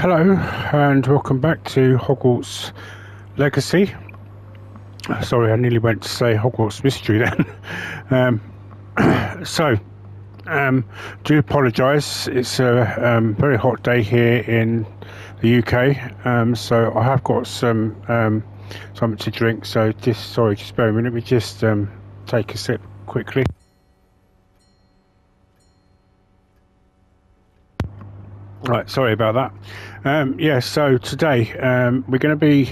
Hello and welcome back to Hogwarts Legacy. Sorry, I nearly went to say Hogwarts Mystery then. Do apologise. It's a very hot day here in the UK, so I have got something to drink. So just bear with me. Let me just take a sip quickly. Right, sorry about that. So today we're going to be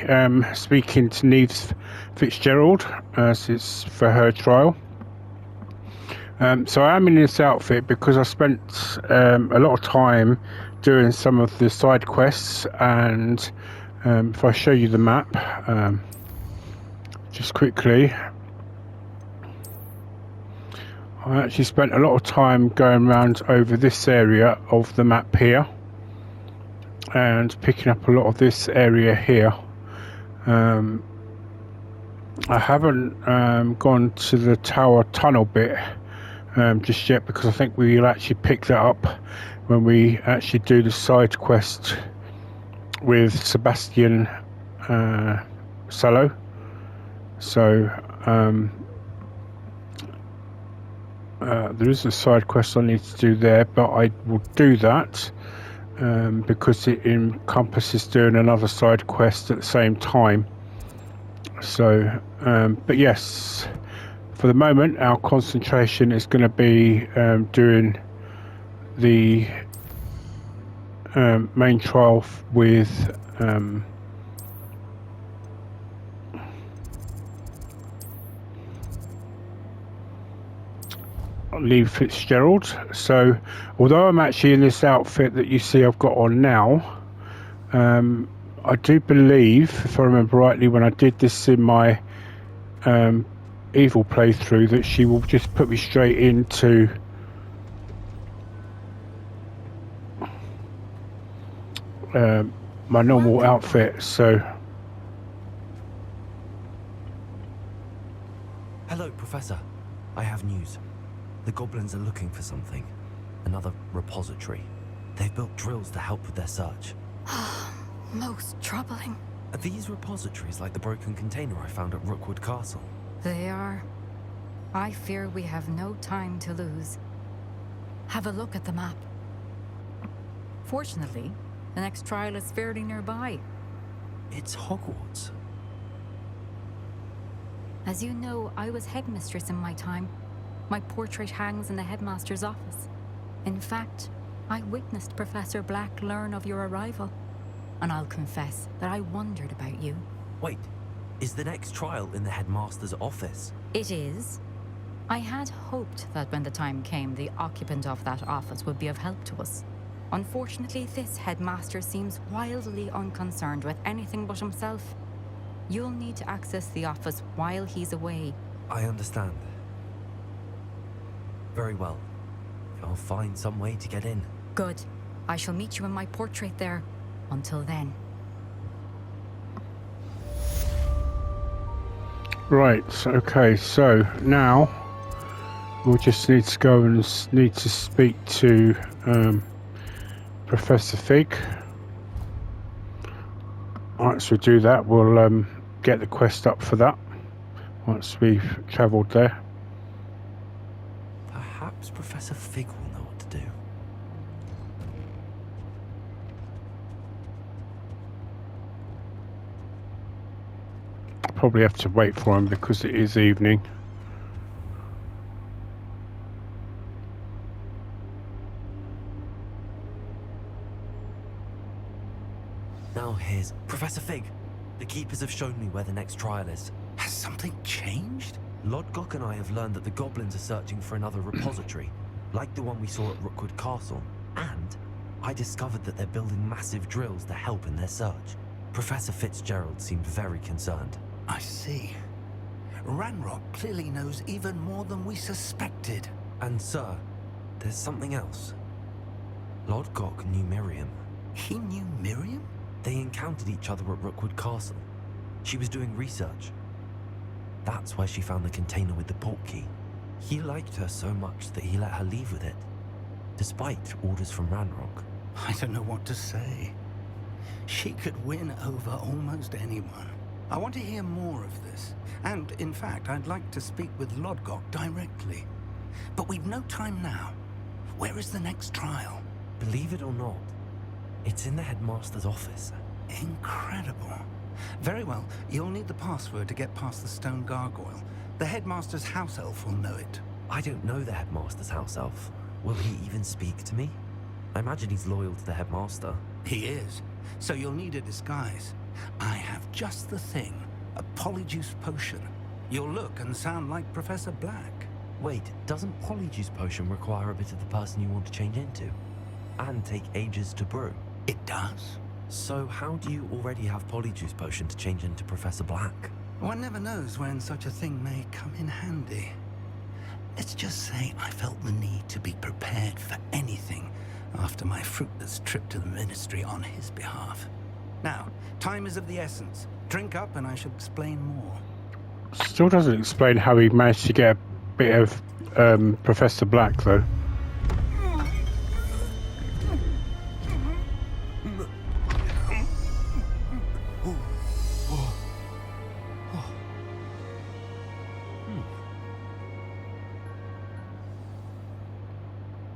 speaking to Niamh Fitzgerald it's for her trial. So I am in this outfit because I spent a lot of time doing some of the side quests, and if I show you the map just quickly, I actually spent a lot of time going around over this area of the map here and picking up a lot of this area here. I haven't gone to the tower tunnel bit just yet, because I think we'll actually pick that up when we actually do the side quest with Sebastian Sallow. So there is a side quest I need to do there, but I will do that because it encompasses doing another side quest at the same time. So but yes, for the moment our concentration is going to be doing the main trial with Niamh Fitzgerald. So although I'm actually in this outfit that you see I've got on now, I do believe, if I remember rightly, when I did this in my evil playthrough, that she will just put me straight into my normal outfit. So hello, Professor. I have news. The goblins are looking for something. Another repository. They've built drills to help with their search. Most troubling. Are these repositories like the broken container I found at Rookwood Castle? They are. I fear we have no time to lose. Have a look at the map. Fortunately, the next trial is fairly nearby. It's Hogwarts. As you know, I was headmistress in my time. My portrait hangs in the headmaster's office. In fact, I witnessed Professor Black learn of your arrival. And I'll confess that I wondered about you. Wait, is the next trial in the headmaster's office? It is. I had hoped that when the time came, the occupant of that office would be of help to us. Unfortunately, this headmaster seems wildly unconcerned with anything but himself. You'll need to access the office while he's away. I understand. Very well. I'll find some way to get in. Good. I shall meet you in my portrait there. Until then. right, okay, so now we'll just need to go and speak to Professor Fig. Once we do that, we'll get the quest up for that once we've travelled there. Perhaps Professor Fig will know what to do. Probably have to wait for him because it is evening. Now here's Professor Fig. The keepers have shown me where the next trial is. Has something changed? Lodgok and I have learned that the goblins are searching for another repository, like the one we saw at Rookwood Castle, and I discovered that they're building massive drills to help in their search. Professor Fitzgerald seemed very concerned. I see. Ranrock clearly knows even more than we suspected. And sir, there's something else. Lodgok knew Miriam. He knew Miriam? They encountered each other at Rookwood Castle. She was doing research. That's where she found the container with the portkey. He liked her so much that he let her leave with it, despite orders from Ranrock. I don't know what to say. She could win over almost anyone. I want to hear more of this. And, in fact, I'd like to speak with Lodgok directly. But we've no time now. Where is the next trial? Believe it or not, it's in the headmaster's office. Incredible. Very well, you'll need the password to get past the stone gargoyle. The headmaster's house elf will know it. I don't know the headmaster's house elf. Will he even speak to me? I imagine he's loyal to the headmaster. He is. So you'll need a disguise. I have just the thing. A polyjuice potion. You'll look and sound like Professor Black. Wait, doesn't Polyjuice Potion require a bit of the person you want to change into? And take ages to brew? It does. So how do you already have Polyjuice Potion to change into Professor Black? One never knows when such a thing may come in handy. Let's just say I felt the need to be prepared for anything after my fruitless trip to the Ministry on his behalf. Now, time is of the essence. Drink up and I shall explain more. Still doesn't explain how he managed to get a bit of Professor Black, though.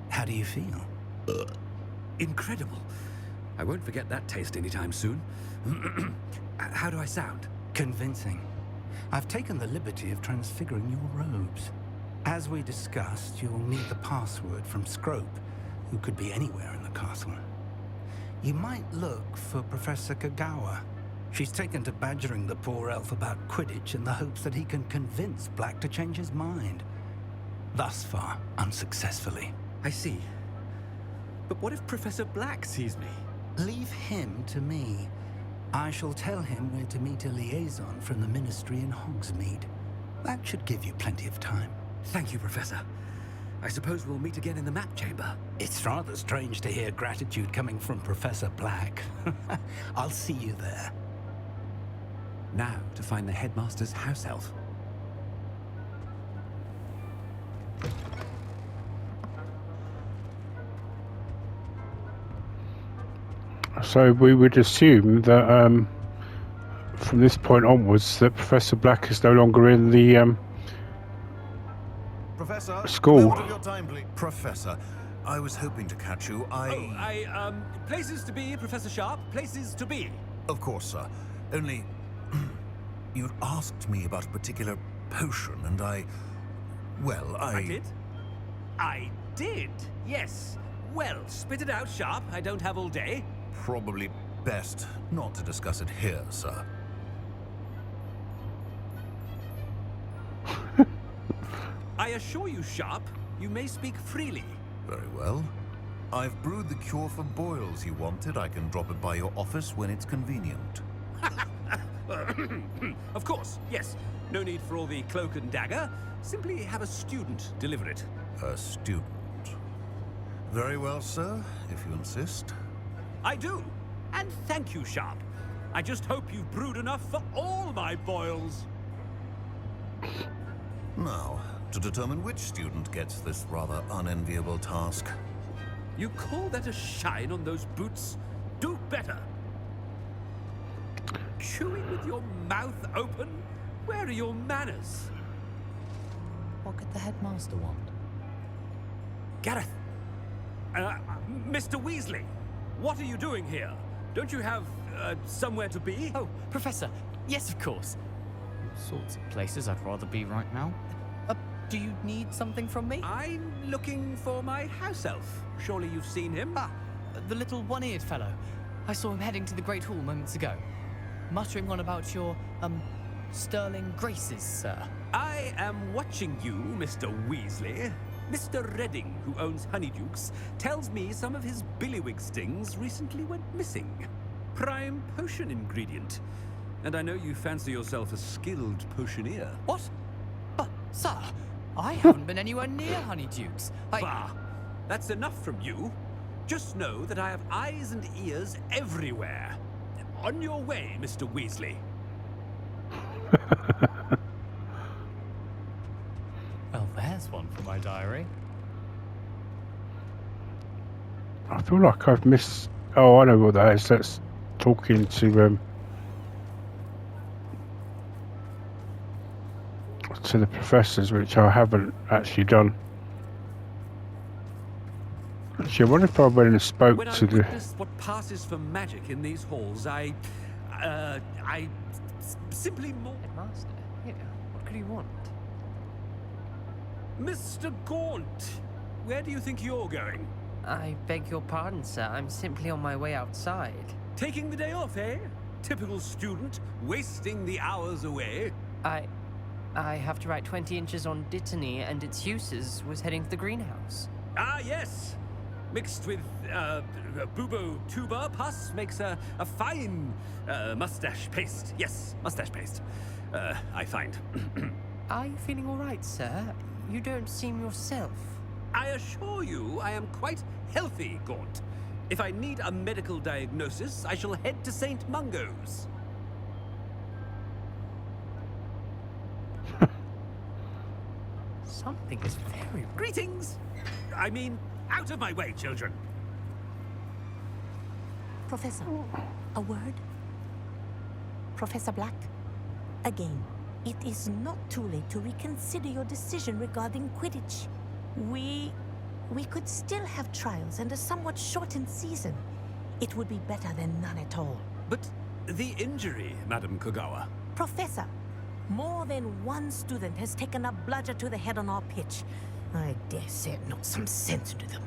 How do you feel? Incredible. I won't forget that taste anytime soon. How do I sound? Convincing. I've taken the liberty of transfiguring your robes. As we discussed, you'll need the password from Scrope, who could be anywhere in the castle. You might look for Professor Kagawa. She's taken to badgering the poor elf about Quidditch in the hopes that he can convince Black to change his mind. Thus far, unsuccessfully. I see. But what if Professor Black sees me? Leave him to me. I shall tell him where to meet a liaison from the Ministry in Hogsmeade. That should give you plenty of time. Thank you, Professor. I suppose we'll meet again in the map chamber. It's rather strange to hear gratitude coming from Professor Black. I'll see you there. Now to find the headmaster's house elf. So we would assume that from this point onwards that Professor Black is no longer in the Professor, school. moment of your time, please. Professor, I was hoping to catch you. Places to be, Professor Sharp, places to be. Of course, sir. Only, you'd asked me about a particular potion, and I did? I did, yes. Well, spit it out, Sharp. I don't have all day. Probably best not to discuss it here, sir. I assure you, Sharp, you may speak freely. Very well. I've brewed the cure for boils you wanted. I can drop it by your office when it's convenient. Of course, yes. No need for all the cloak and dagger. Simply have a student deliver it. A student. Very well, sir, if you insist. I do. And thank you, Sharp. I just hope you've brewed enough for all my boils. Now, to determine which student gets this rather unenviable task. You call that a shine on those boots? Do better. Chewing with your mouth open? Where are your manners? What could the headmaster want? Gareth! Mr. Weasley, what are you doing here? Don't you have, somewhere to be? Oh, Professor. Yes, of course. All sorts of places I'd rather be right now. Do you need something from me? I'm looking for my house elf. Surely you've seen him? Ah, the little one-eared fellow. I saw him heading to the Great Hall moments ago. Muttering on about your, sterling graces, sir. I am watching you, Mr. Weasley. Mr. Redding, who owns Honeydukes, tells me some of his billywig stings recently went missing. Prime potion ingredient. And I know you fancy yourself a skilled potioneer. What? But, sir, I haven't been anywhere near Honeydukes. Bah! That's enough from you. Just know that I have eyes and ears everywhere. On your way, Mr. Weasley. Well, there's one for my diary. I feel like I've missed. Oh, I know what that is. That's talking to the professors, which I haven't actually done. Actually, I wonder if I went and spoke When I to the... witness what passes for magic in these halls, I simply more... Headmaster? Here, what could you want? Mr. Gaunt, where do you think you're going? I beg your pardon, sir. I'm simply on my way outside. Taking the day off, eh? Typical student, wasting the hours away. I have to write 20 inches on Dittany and its uses. Was heading to the greenhouse. Ah, yes. Mixed with bubo tuber pus makes a fine mustache paste. Yes, mustache paste. I find. Are you feeling all right, sir? You don't seem yourself. I assure you I am quite healthy, Gaunt. If I need a medical diagnosis, I shall head to St. Mungo's. Something is very... Greetings! I mean, out of my way, children. Professor, a word? Professor Black, again, it is not too late to reconsider your decision regarding Quidditch. We could still have trials and a somewhat shortened season. It would be better than none at all. But the injury, Madam Kogawa. Professor, more than one student has taken a bludger to the head on our pitch. I dare say it knocked some sense into them.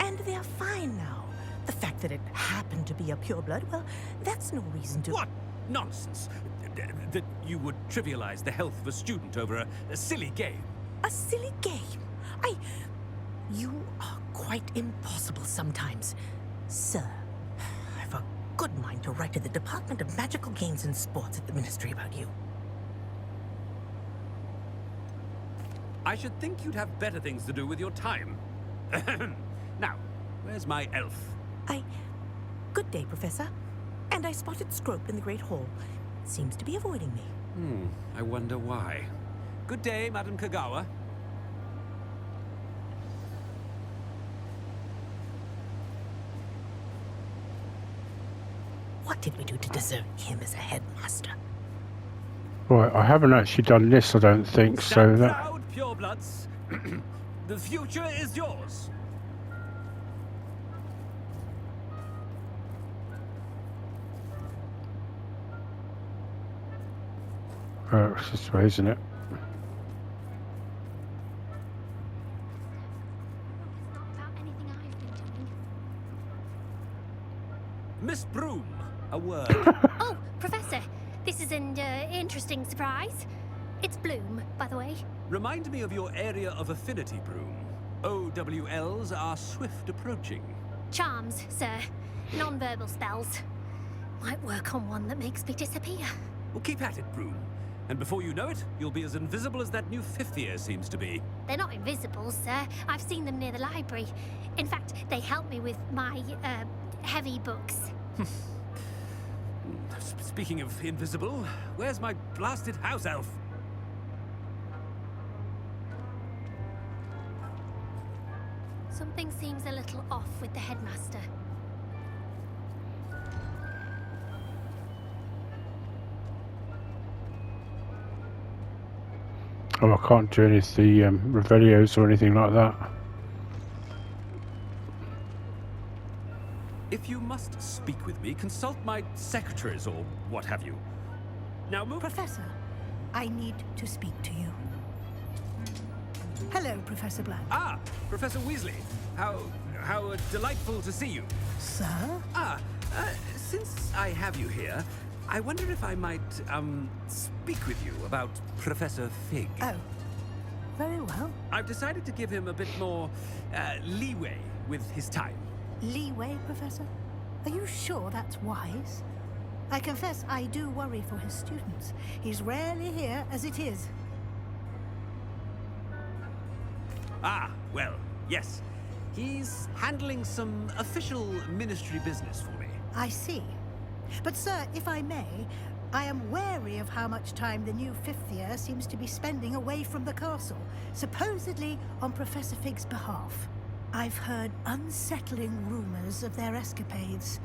And they're fine now. The fact that it happened to be a pureblood, well, that's no reason to... What nonsense! That you would trivialize the health of a student over a silly game. A silly game? You are quite impossible sometimes. Sir, I've a good mind to write to the Department of Magical Games and Sports at the Ministry about you. I should think you'd have better things to do with your time. Now, where's my elf? Good day, Professor. And I spotted Scrope in the Great Hall. Seems to be avoiding me. I wonder why. Good day, Madam Kogawa. What did we do to deserve him as a headmaster? Right, I haven't actually done this, I don't think, so Stand that... proud, purebloods. The future is yours. It's this way, isn't it? Miss Broom, a word. Oh, Professor, this is an interesting surprise. It's Bloom, by the way. Remind me of your area of affinity, Broom. OWLs are swift approaching. Charms, sir. Non-verbal spells. Might work on one that makes me disappear. Well, keep at it, Broom. And before you know it, you'll be as invisible as that new fifth year seems to be. They're not invisible, sir. I've seen them near the library. In fact, they help me with my, heavy books. Speaking of invisible, where's my blasted house elf? Something seems a little off with the headmaster. Oh, I can't do any of the Revelios or anything like that. If you must speak with me, consult my secretaries or what have you. Now move. Professor, I need to speak to you. Hello, Professor Black. Ah, Professor Weasley. How delightful to see you. Sir? Since I have you here, I wonder if I might, speak with you about Professor Fig. Oh, very well. I've decided to give him a bit more, leeway with his time. Leeway, Professor? Are you sure that's wise? I confess I do worry for his students. He's rarely here as it is. Ah, well, yes. He's handling some official ministry business for me. I see. But, sir, if I may, I am wary of how much time the new fifth year seems to be spending away from the castle, supposedly on Professor Fig's behalf. I've heard unsettling rumors of their escapades.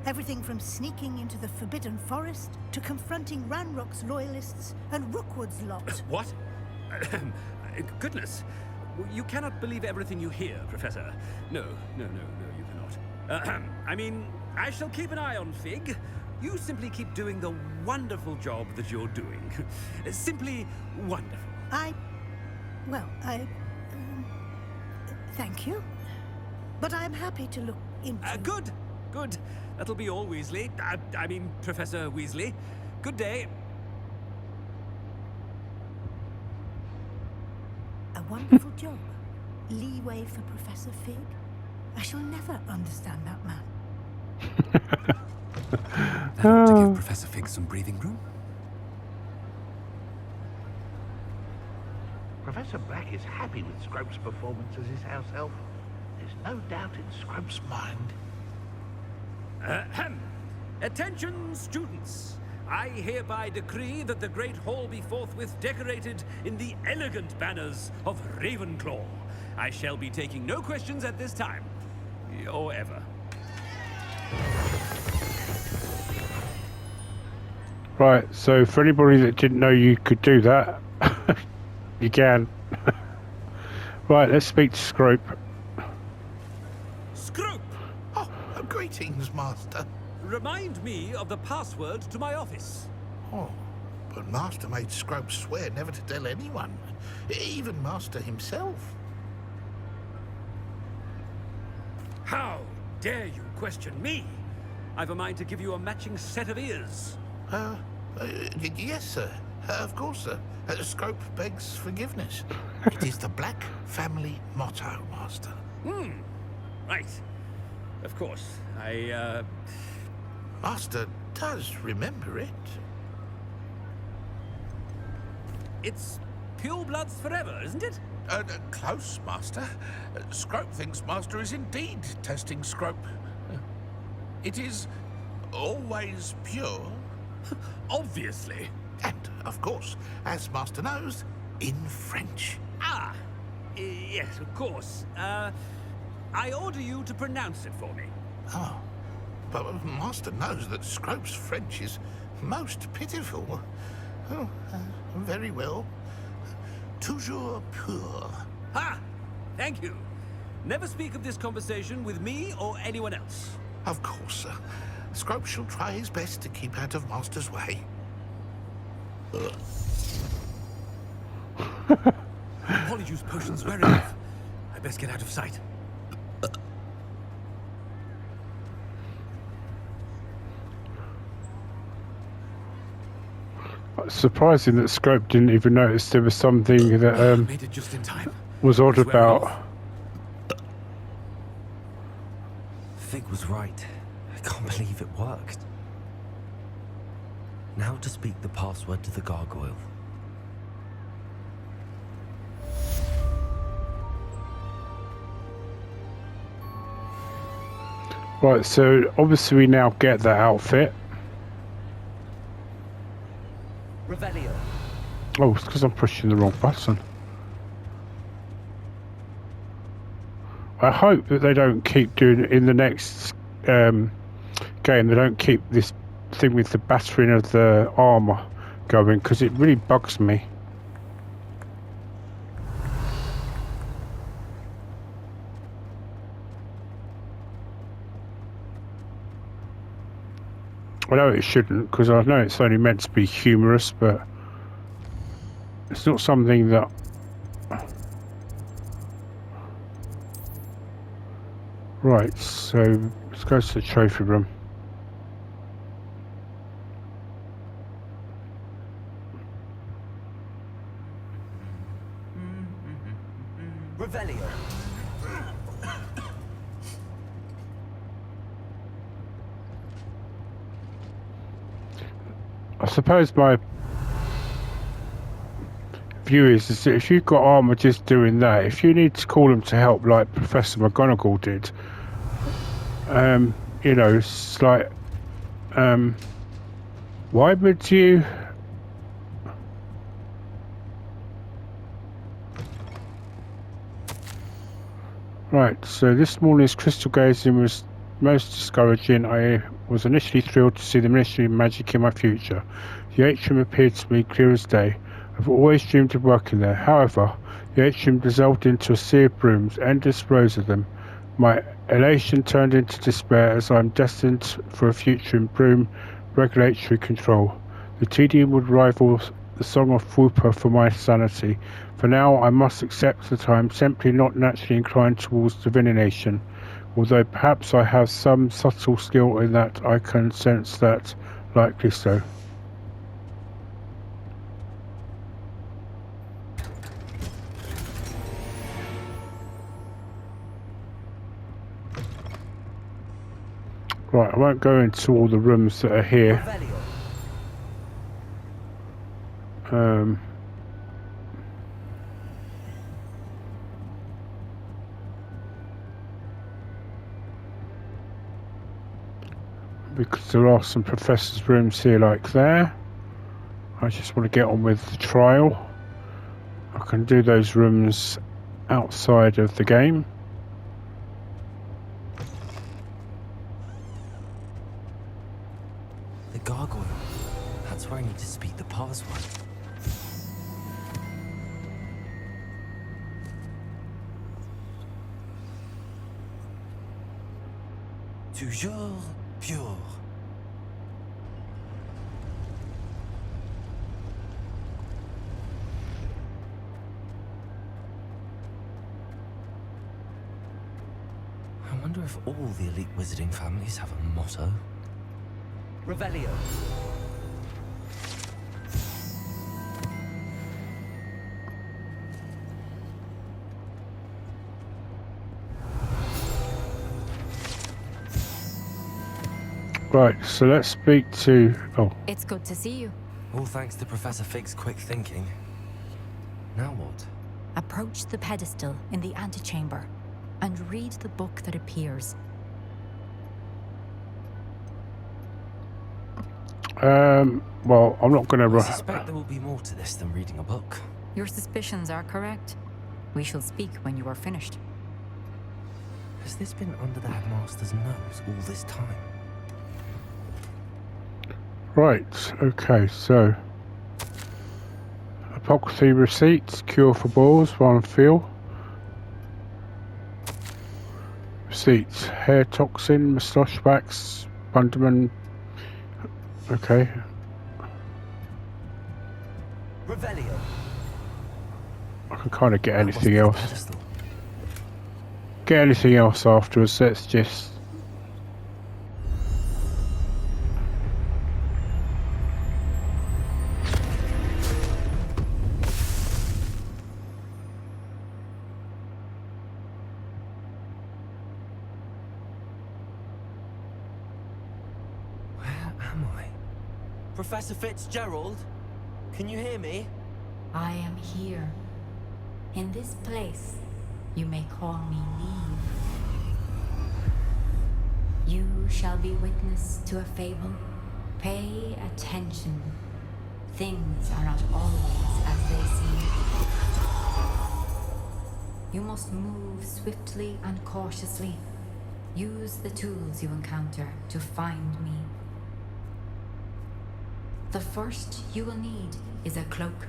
Everything from sneaking into the Forbidden Forest to confronting Ranrock's loyalists and Rookwood's lot. What? Goodness. You cannot believe everything you hear, Professor. No, you cannot. I mean, I shall keep an eye on Fig. You simply keep doing the wonderful job that you're doing. Simply wonderful. Thank you. But I'm happy to look into... Good. That'll be all, Weasley. I mean, Professor Weasley. Good day. A wonderful job. Leeway for Professor Fig. I shall never understand that man. That ought to give Professor Fig some breathing room. Professor Black is happy with Scrope's performance as his house elf. There's no doubt in Scrope's mind. Attention, students! I hereby decree that the Great Hall be forthwith decorated in the elegant banners of Ravenclaw. I shall be taking no questions at this time. Or ever. Right, so for anybody that didn't know you could do that, you can. Right, let's speak to Scrope. Scrope! Oh, greetings, Master. Remind me of the password to my office. Oh, but Master made Scrope swear never to tell anyone, even Master himself. How dare you question me? I've a mind to give you a matching set of ears. Yes, sir. Of course, sir. Scrope begs forgiveness. It is the Black family motto, Master. Right. Of course. Master does remember it. It's pure bloods forever, isn't it? Close, Master. Scrope thinks Master is indeed testing Scrope. It is always pure. Obviously. And, of course, as Master knows, in French. Yes, of course. I order you to pronounce it for me. Oh, but Master knows that Scrope's French is most pitiful. Oh, very well. Toujours pur. Thank you. Never speak of this conversation with me or anyone else. Of course, sir. Scrope shall try his best to keep out of Master's way. Polyjuice potions were enough. I best get out of sight. It's surprising that Scrope didn't even notice there was something that made it just in time. Was odd about. Fig was right. I can't believe it worked. Now to speak the password to the gargoyle. Right, so obviously we now get that outfit. Revelio. Oh, it's because I'm pushing the wrong button. I hope that they don't keep doing it in the next game. They don't keep this thing with the battering of the armor going, because it really bugs me. I know it shouldn't, because I know it's only meant to be humorous, but it's not something that... Right, so let's go to the trophy room. Revelio. I suppose my view is that if you've got armor just doing that, if you need to call them to help like Professor McGonagall did, you know, it's like, why would you... Right, so this morning's crystal gazing was most discouraging. I was initially thrilled to see the Ministry of Magic in my future. The atrium appeared to me clear as day. I've always dreamed of working there. However, the atrium dissolved into a sea of brooms, endless rows of them. My elation turned into despair as I am destined for a future in broom regulatory control. The tedium would rival the Song of Whooper for my sanity. For now, I must accept that I am simply not naturally inclined towards divination, although perhaps I have some subtle skill in that. I can sense that, likely so. Right, I won't go into all the rooms that are here. Because there are some professors' rooms here like there. I just want to get on with the trial. I can do those rooms outside of the game. The gargoyle. That's where I need to speak the password. Toujours pure. I wonder if all the elite wizarding families have a motto. Revelio. Right, so let's speak to... Oh. It's good to see you. All thanks to Professor Fig's quick thinking. Now what? Approach the pedestal in the antechamber and read the book that appears. Well, I'm not going to... I suspect there will be more to this than reading a book. Your suspicions are correct. We shall speak when you are finished. Has this been under the headmaster's nose all this time? Right, okay, so... Apocryphy receipts, cure for boils, one feel. Receipts, hair toxin, moustache wax, Bunderman. Okay. Revelio. I can kind of get anything else. Get anything else afterwards, let's just... Professor Fitzgerald, can you hear me? I am here. In this place, you may call me Niamh. You shall be witness to a fable. Pay attention. Things are not always as they seem. You must move swiftly and cautiously. Use the tools you encounter to find me. The first you will need is a cloak.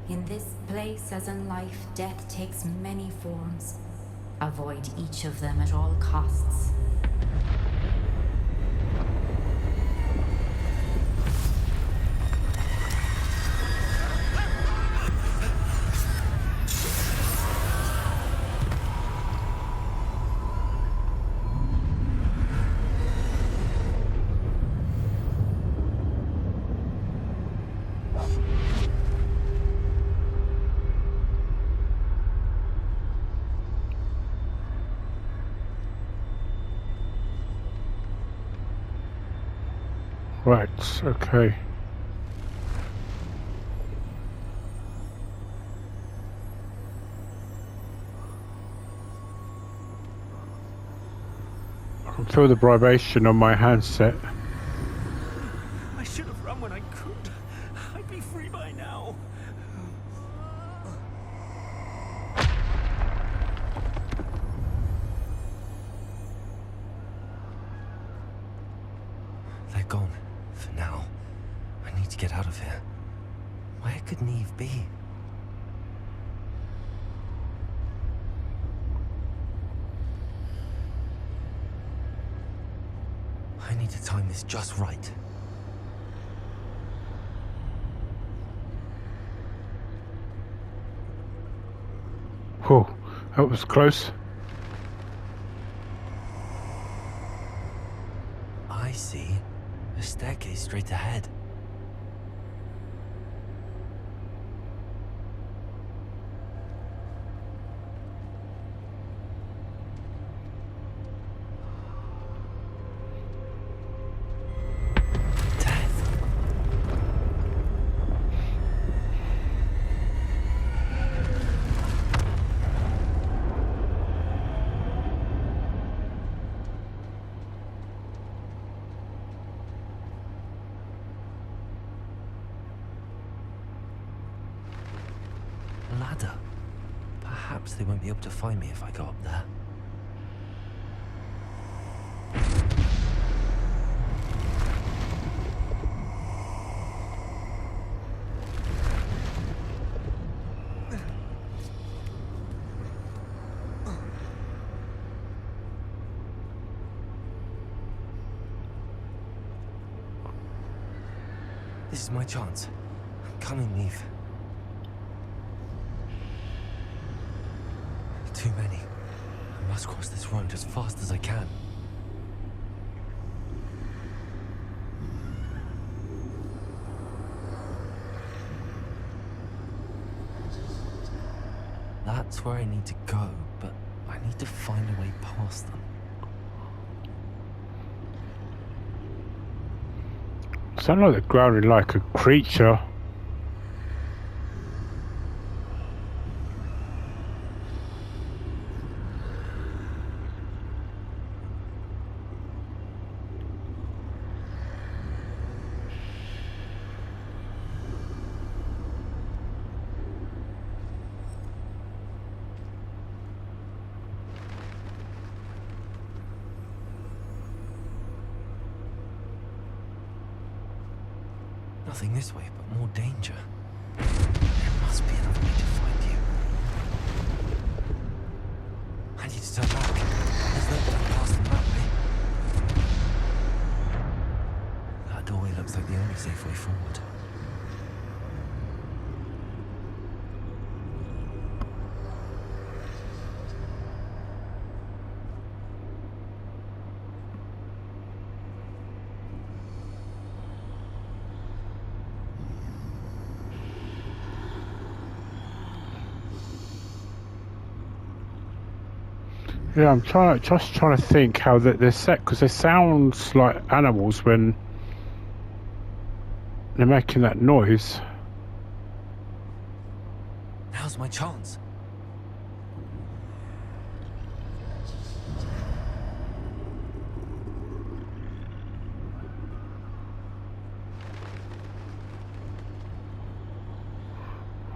In this place, as in life, death takes many forms. Avoid each of them at all costs. Right, okay. I can feel the vibration on my handset. I should have run when I could. I'd be free by now. They're gone. For now. I need to get out of here. Where could Niamh be? I need to time this just right. Whoa, that was close. I see. A staircase straight ahead. Ladder. Perhaps they won't be able to find me if I go up there. This is my chance. I'm coming, Niamh. Too many. I must cross this road as fast as I can. That's where I need to go, but I need to find a way past them. Sound like they're growling like a creature. Nothing this way, but more danger. There must be another way to find you. I need to turn back. There's no way past them that way. That doorway looks like the only safe way forward. Yeah, I'm just trying to think how they're set, because they sound like animals when they're making that noise. Now's my chance.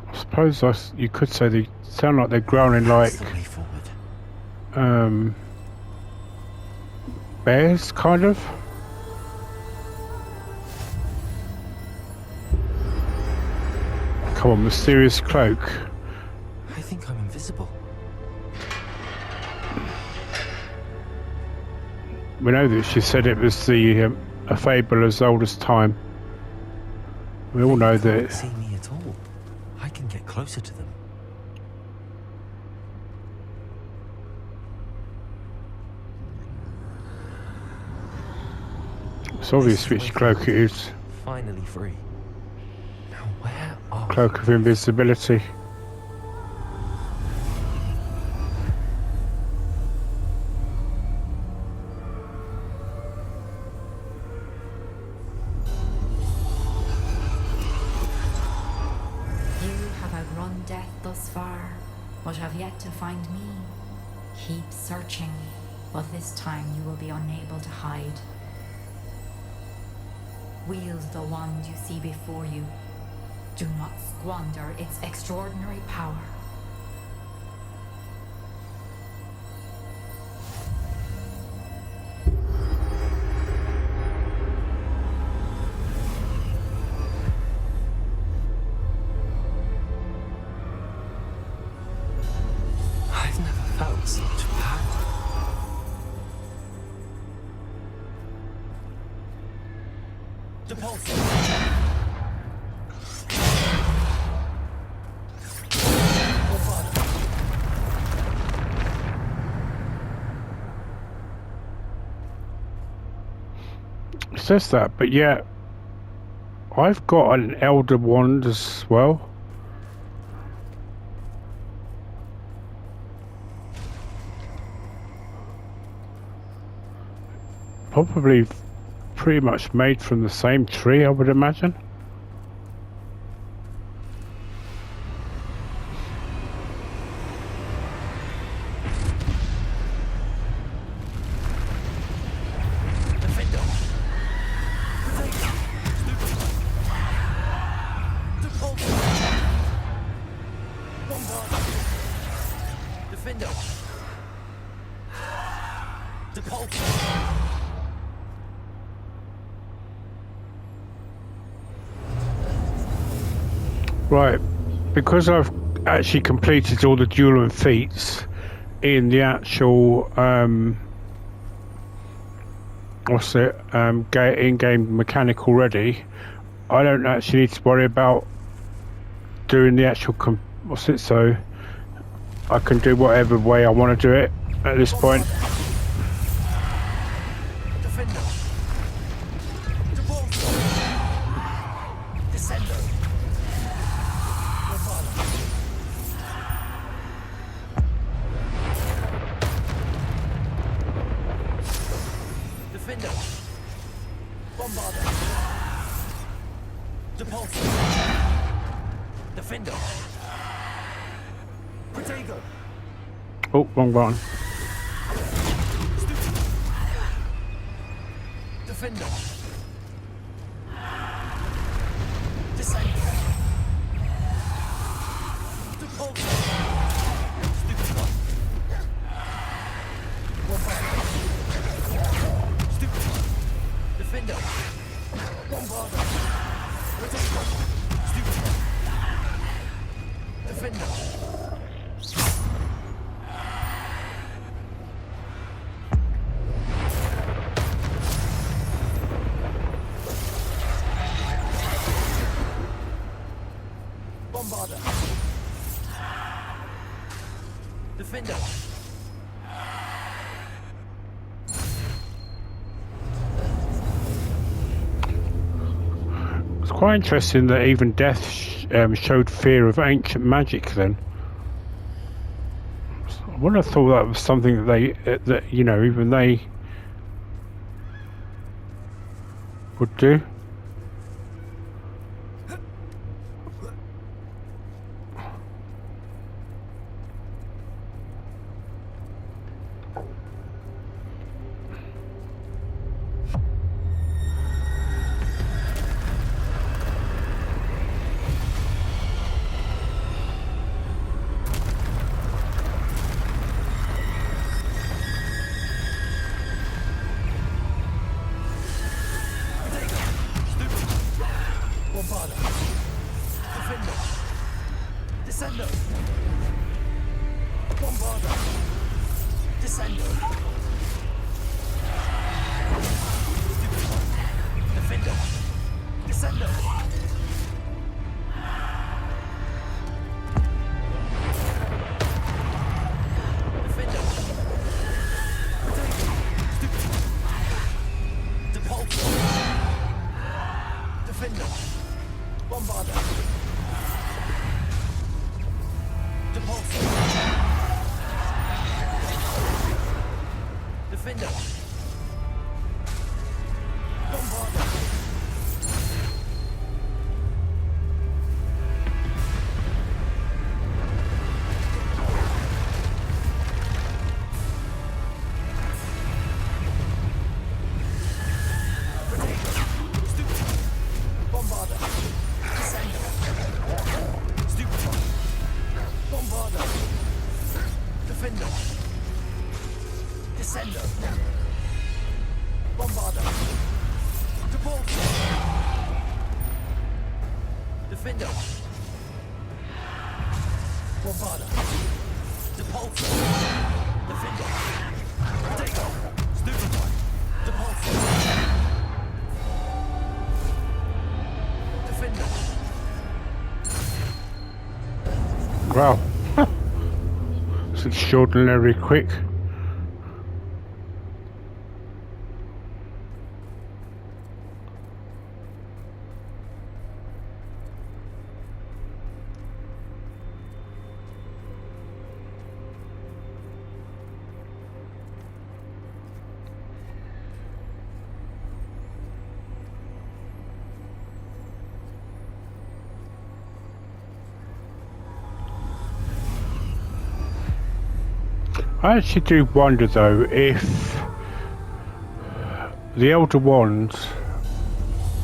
I suppose you could say they sound like they're growling like That's the way forward. Bears, kind of. Come on, mysterious cloak. I think I'm invisible. We know that she said it was a fable as old as time. We all know They can't that. see me at all. I can get closer to them. It's obvious which cloak it is. Finally free. Now where are Cloak of invisibility. You have outrun death thus far, but have yet to find me. Keep searching, but this time you will be unable to hide. Wield the wand you see before you. Do not squander its extraordinary power. It says that, but yeah, I've got an Elder Wand as well. Probably pretty much made from the same tree, I would imagine. Right, because I've actually completed all the dueling feats in the actual in-game mechanic already, I don't actually need to worry about doing the actual so I can do whatever way I want to do it at this point. Oh, wrong button. Defender. Defender. It's quite interesting that even Death showed fear of ancient magic then. I would have thought that was something that you know, even they would do. Wow. It's extraordinarily quick. I actually do wonder though if the Elder Wand,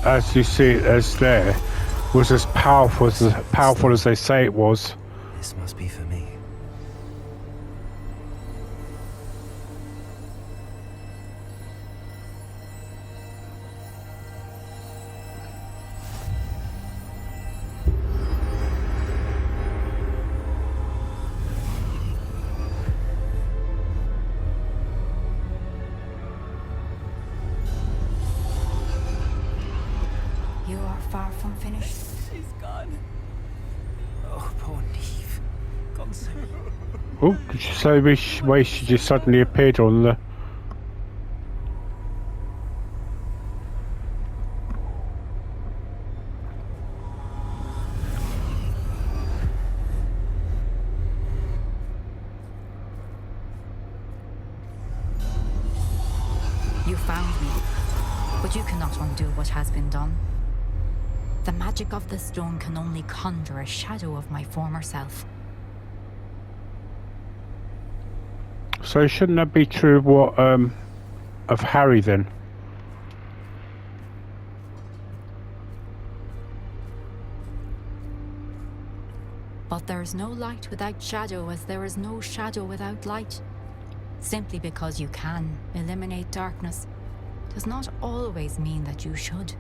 as you see it as there, was as powerful as they say it was. This must be for me. You are far from finished. She's gone. Oh, poor Niamh. Gone so. Oh, did you say which way she just suddenly appeared on the... You found me, but you cannot undo what has been done. The magic of the stone can only conjure a shadow of my former self. So shouldn't that be true of what, of Harry then? But there is no light without shadow, as there is no shadow without light. Simply because you can eliminate darkness does not always mean that you should.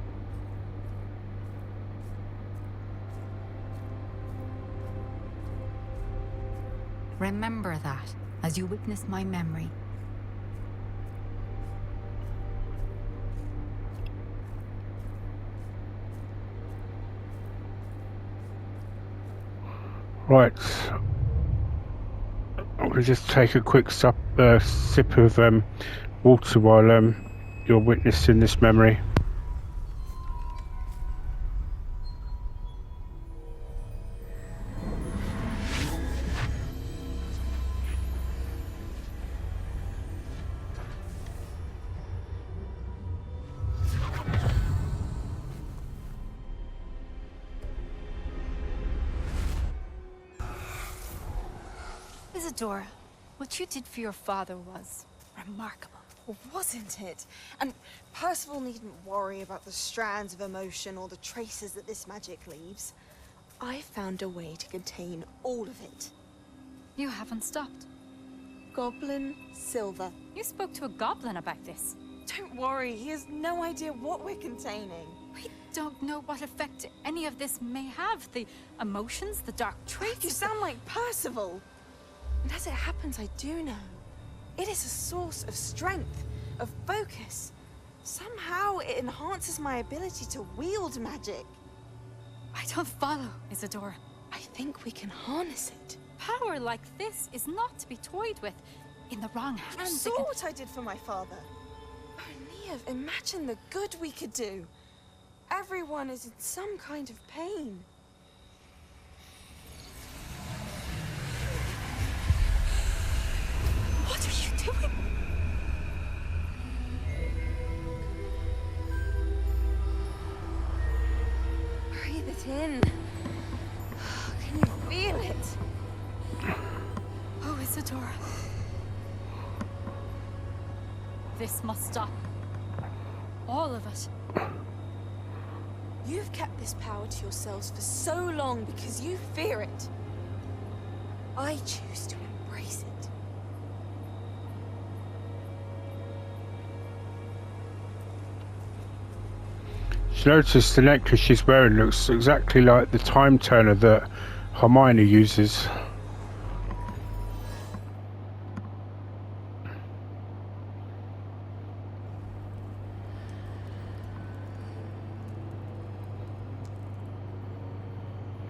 Remember that as you witness my memory. Right. I'm going to just take a quick sip of water while you're witnessing this memory. Isadora, what you did for your father was remarkable. Wasn't it? And Percival needn't worry about the strands of emotion or the traces that this magic leaves. I found a way to contain all of it. You haven't stopped. Goblin Silver. You spoke to a goblin about this. Don't worry, he has no idea what we're containing. We don't know what effect any of this may have. The emotions, the dark traits. You sound like Percival. And as it happens, I do know. It is a source of strength, of focus. Somehow it enhances my ability to wield magic. I don't follow, Isadora. I think we can harness it. Power like this is not to be toyed with. In the wrong You hands, saw what I did for my father. Oh, Niamh, imagine the good we could do. Everyone is in some kind of pain. What are you doing? Breathe it in. Can you feel it? Oh, Isadora. This must stop. All of it. You've kept this power to yourselves for so long because you fear it. I choose to embrace it. You notice the necklace she's wearing looks exactly like the time turner that Hermione uses.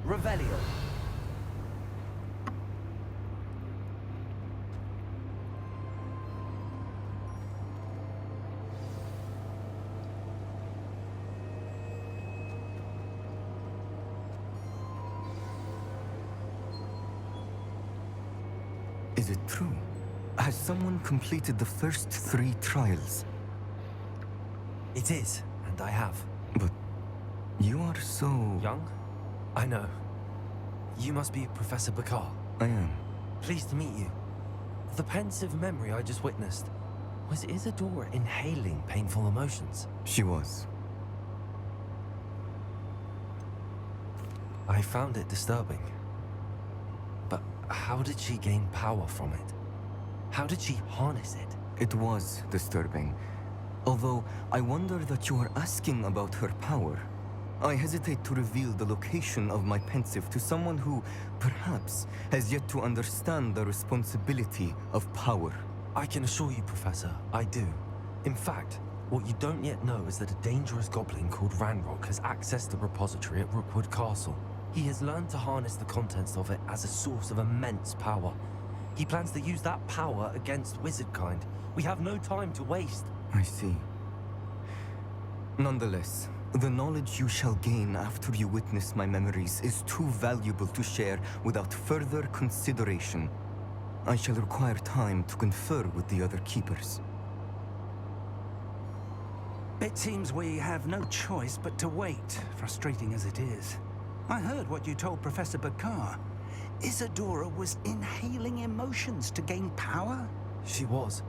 Revelio. Is it true? Has someone completed the first 3 trials? It is, and I have. But you are so... Young? I know. You must be Professor Bakar. I am. Pleased to meet you. The pensive memory I just witnessed. Was Isadora inhaling painful emotions? She was. I found it disturbing. But how did she gain power from it? How did she harness it? It was disturbing. Although, I wonder that you are asking about her power. I hesitate to reveal the location of my pensive to someone who, perhaps, has yet to understand the responsibility of power. I can assure you, Professor, I do. In fact, what you don't yet know is that a dangerous goblin called Ranrock has accessed the repository at Rookwood Castle. He has learned to harness the contents of it as a source of immense power. He plans to use that power against wizardkind. We have no time to waste. I see. Nonetheless, the knowledge you shall gain after you witness my memories is too valuable to share without further consideration. I shall require time to confer with the other keepers. It seems we have no choice but to wait, frustrating as it is. I heard what you told Professor Bakar. Isadora was inhaling emotions to gain power? She was.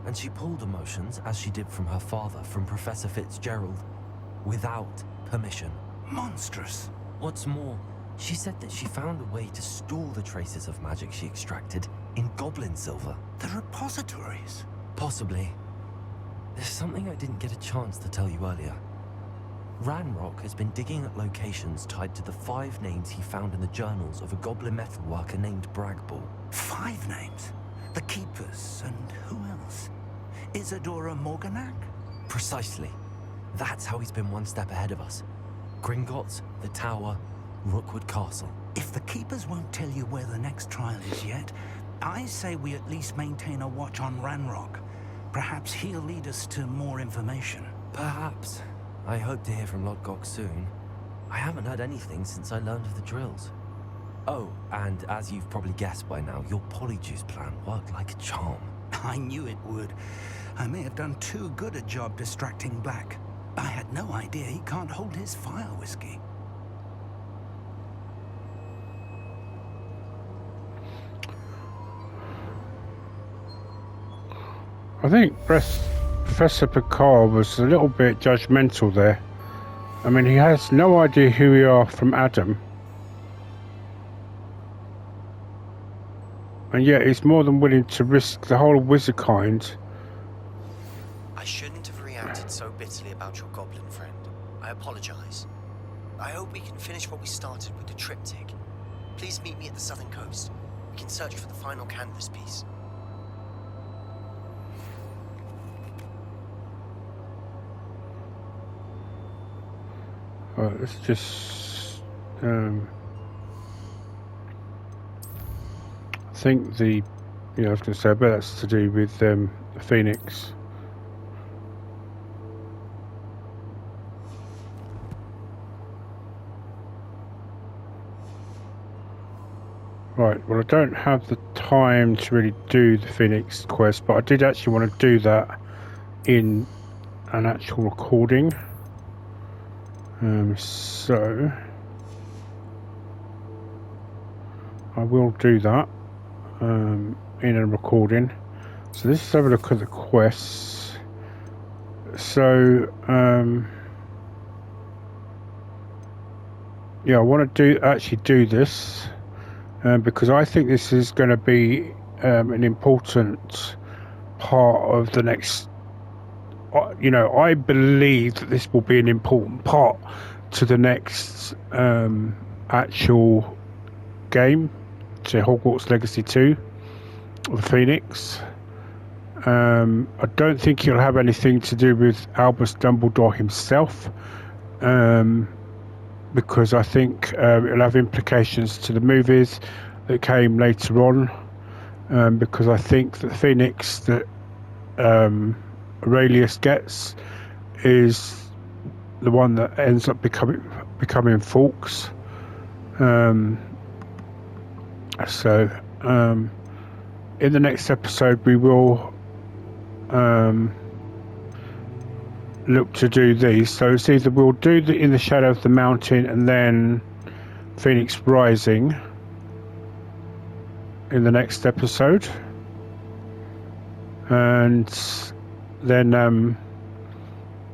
And she pulled emotions, as she did from her father, from Professor Fitzgerald, without permission. Monstrous. What's more, she said that she found a way to store the traces of magic she extracted in goblin silver. The repositories? Possibly. There's something I didn't get a chance to tell you earlier. Ranrock has been digging at locations tied to the 5 names he found in the journals of a goblin metalworker named Bragball. 5 names? The Keepers, and who else? Isadora Morganac? Precisely. That's how he's been one step ahead of us. Gringotts, the Tower, Rookwood Castle. If the Keepers won't tell you where the next trial is yet, I say we at least maintain a watch on Ranrock. Perhaps he'll lead us to more information. Perhaps. I hope to hear from Lodgok soon. I haven't heard anything since I learned of the drills. Oh, and as you've probably guessed by now, your polyjuice plan worked like a charm. I knew it would. I may have done too good a job distracting Black. I had no idea he can't hold his fire whiskey. I think Professor Picard was a little bit judgmental there. I mean, he has no idea who we are from Adam. And yet he's more than willing to risk the whole of wizardkind. I shouldn't have reacted so bitterly about your goblin friend. I apologize. I hope we can finish what we started with the triptych. Please meet me at the southern coast. We can search for the final canvas piece. Alright, let's just... I think the... Yeah, I was going to say, but that's to do with the Phoenix. Right, well I don't have the time to really do the Phoenix quest, but I did actually want to do that in an actual recording. So I will do that in a recording. So let's have a look at the quests. So yeah, I want to actually do this because I think this is going to be an important part of the next. You know, I believe that this will be an important part to the next actual game, to Hogwarts Legacy 2, the Phoenix. I don't think it'll have anything to do with Albus Dumbledore himself, because I think it'll have implications to the movies that came later on, because I think that the Phoenix that Aurelius gets is the one that ends up becoming Fawkes. in the next episode we will look to do these. So it's either we'll do the In the Shadow of the Mountain and then Phoenix Rising in the next episode, and then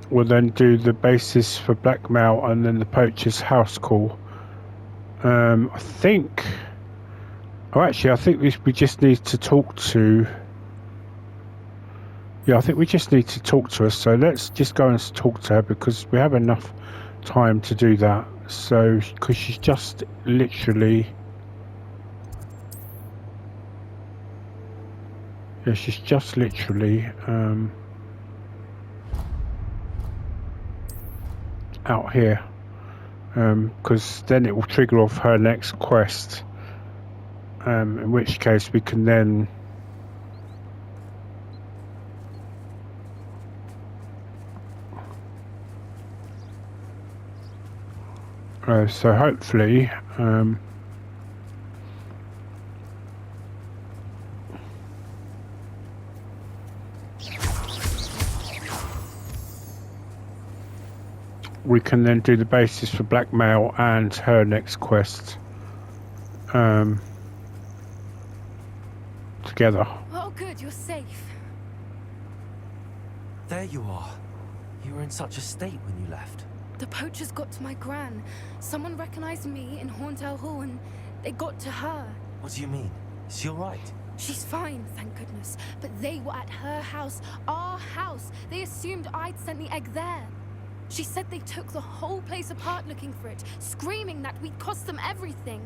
we'll then do the basis for blackmail and then the poacher's house call. I think I think we just need to talk to I think we just need to talk to her, so let's just go and talk to her because we have enough time to do that. So because she's just literally out here, because then it will trigger off her next quest, in which case we can then so hopefully we can then do the basis for blackmail and her next quest together. Oh good, you're safe. There you are. You were in such a state when you left. The poachers got to my gran. Someone recognized me in Hauntel Hall and they got to her. What do you mean? Is she alright? She's fine, thank goodness. But they were at her house, our house. They assumed I'd sent the egg there. She said they took the whole place apart looking for it, screaming that we'd cost them everything.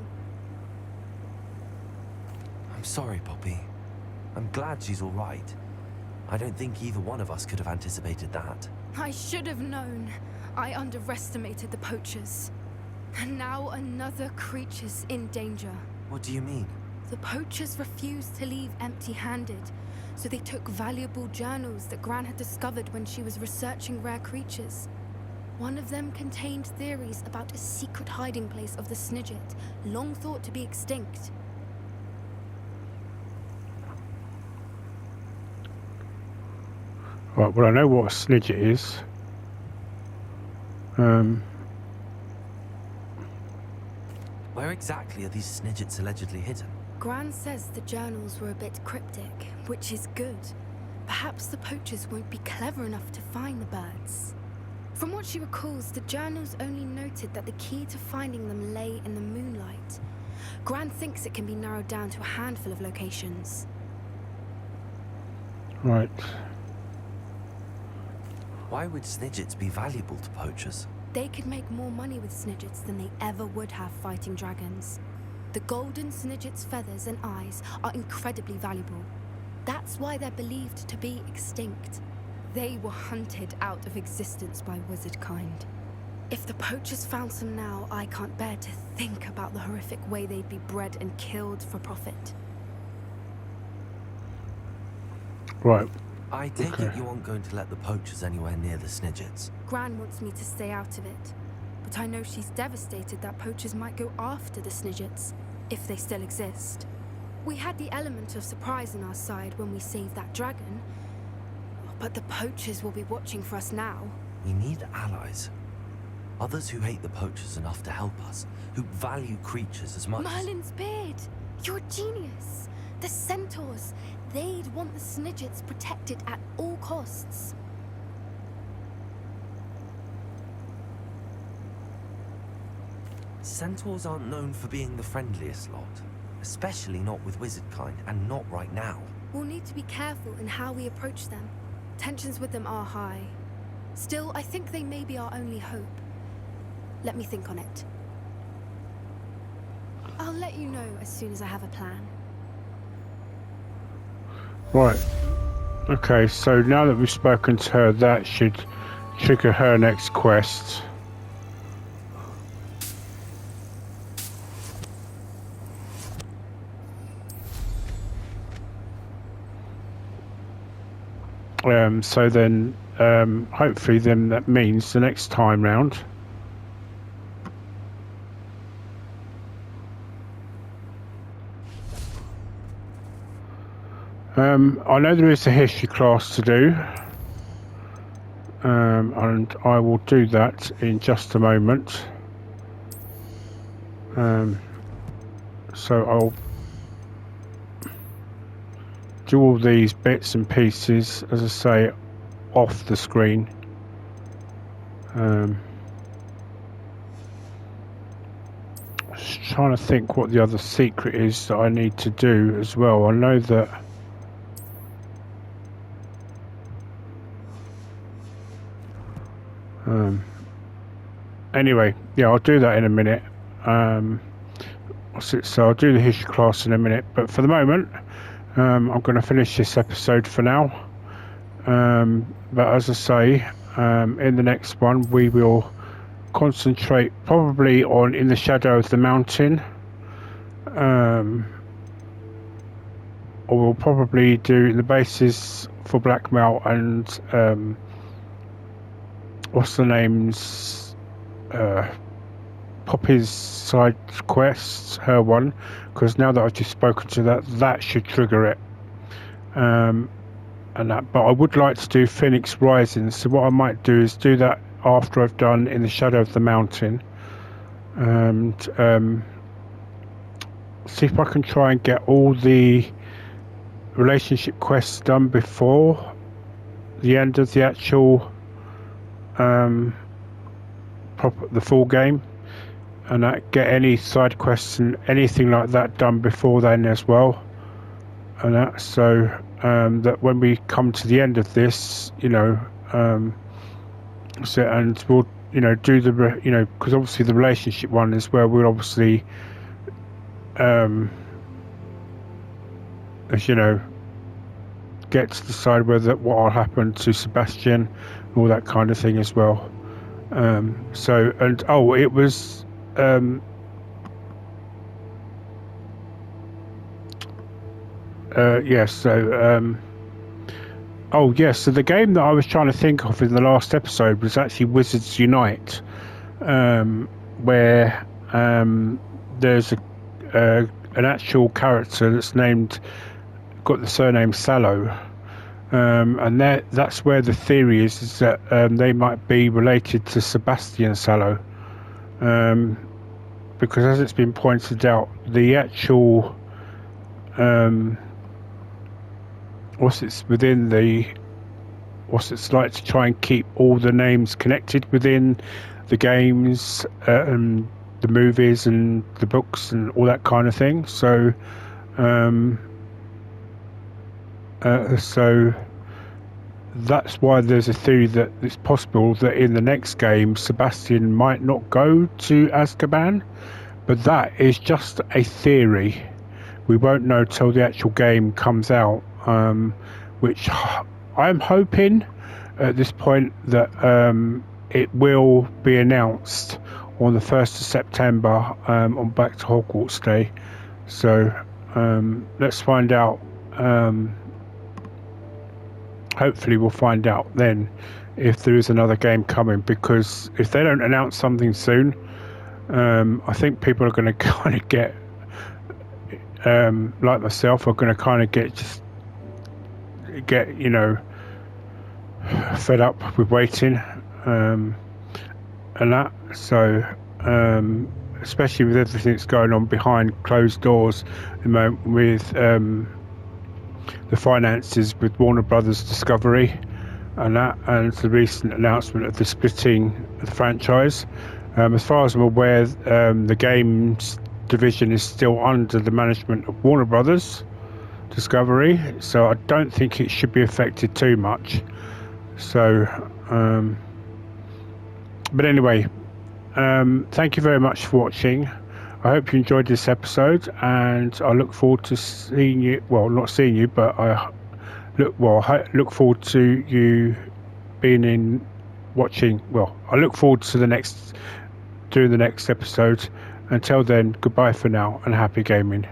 I'm sorry, Poppy. I'm glad she's alright. I don't think either one of us could have anticipated that. I should have known. I underestimated the poachers. And now another creature's in danger. What do you mean? The poachers refused to leave empty-handed, so they took valuable journals that Gran had discovered when she was researching rare creatures. One of them contained theories about a secret hiding place of the Snidget, long thought to be extinct. Right, well I know what a Snidget is. Where exactly are these Snidgets allegedly hidden? Gran says the journals were a bit cryptic, which is good. Perhaps the poachers won't be clever enough to find the birds. From what she recalls, the journals only noted that the key to finding them lay in the moonlight. Gran thinks it can be narrowed down to a handful of locations. Right. Why would Snidgets be valuable to poachers? They could make more money with Snidgets than they ever would have fighting dragons. The golden Snidget's feathers and eyes are incredibly valuable. That's why they're believed to be extinct. They were hunted out of existence by wizard kind. If the poachers found some now, I can't bear to think about the horrific way they'd be bred and killed for profit. Right. I take it you aren't going to let the poachers anywhere near the Snidgets. Gran wants me to stay out of it, but I know she's devastated that poachers might go after the Snidgets, if they still exist. We had the element of surprise on our side when we saved that dragon, but the poachers will be watching for us now. We need allies. Others who hate the poachers enough to help us, who value creatures as much Merlin's beard! You're a genius! The centaurs! They'd want the Snidgets protected at all costs. Centaurs aren't known for being the friendliest lot, especially not with wizard kind, and not right now. We'll need to be careful in how we approach them. Tensions with them are high. Still, I think they may be our only hope. Let me think on it. I'll let you know as soon as I have a plan. Right. Okay, so now that we've spoken to her, that should trigger her next quest. So then, hopefully then that means the next time round I know there is a history class to do, and I will do that in just a moment. So I'll do all these bits and pieces, as I say, off the screen. Just trying to think what the other secret is that I need to do as well. I know that anyway, yeah, I'll do that in a minute. So I'll do the history class in a minute, but for the moment I'm going to finish this episode for now. But as I say, in the next one we will concentrate probably on In the Shadow of the Mountain, or we'll probably do the basis for blackmail and what's the name's Poppy's side quests, her one, because now that I've just spoken to that should trigger it. And that, but I would like to do Phoenix Rising, so what I might do is do that after I've done In the Shadow of the Mountain, and see if I can try and get all the relationship quests done before the end of the actual the full game, and get any side quests and anything like that done before then as well, and that so that when we come to the end of this, so, and we'll do the because obviously the relationship one is where we'll obviously as you know, get to decide whether what will happen to Sebastian, all that kind of thing as well. So, and it was so the game that I was trying to think of in the last episode was actually Wizards Unite, where there's an actual character that's got the surname Sallow, and that's where the theory is that they might be related to Sebastian Sallow, because as it's been pointed out, the actual what's it's like to try and keep all the names connected within the games, and the movies and the books and all that kind of thing. So so that's why there's a theory that it's possible that in the next game Sebastian might not go to Azkaban, but that is just a theory. We won't know till the actual game comes out, which I'm hoping at this point that it will be announced on the 1st of September on Back to Hogwarts Day. So let's find out. Hopefully we'll find out then if there is another game coming, because if they don't announce something soon, I think people are going to kind of get like myself, are going to kind of get fed up with waiting, and that. So especially with everything that's going on behind closed doors at the moment with the finances with Warner Brothers Discovery and that, and the recent announcement of the splitting of the franchise. As far as I'm aware, the games division is still under the management of Warner Brothers Discovery, so I don't think it should be affected too much. So but anyway, thank you very much for watching. I hope you enjoyed this episode, and I look forward to seeing you, well, not seeing you, but I look forward to you being watching. Well, I look forward to doing the next episode. Until then, goodbye for now, and happy gaming.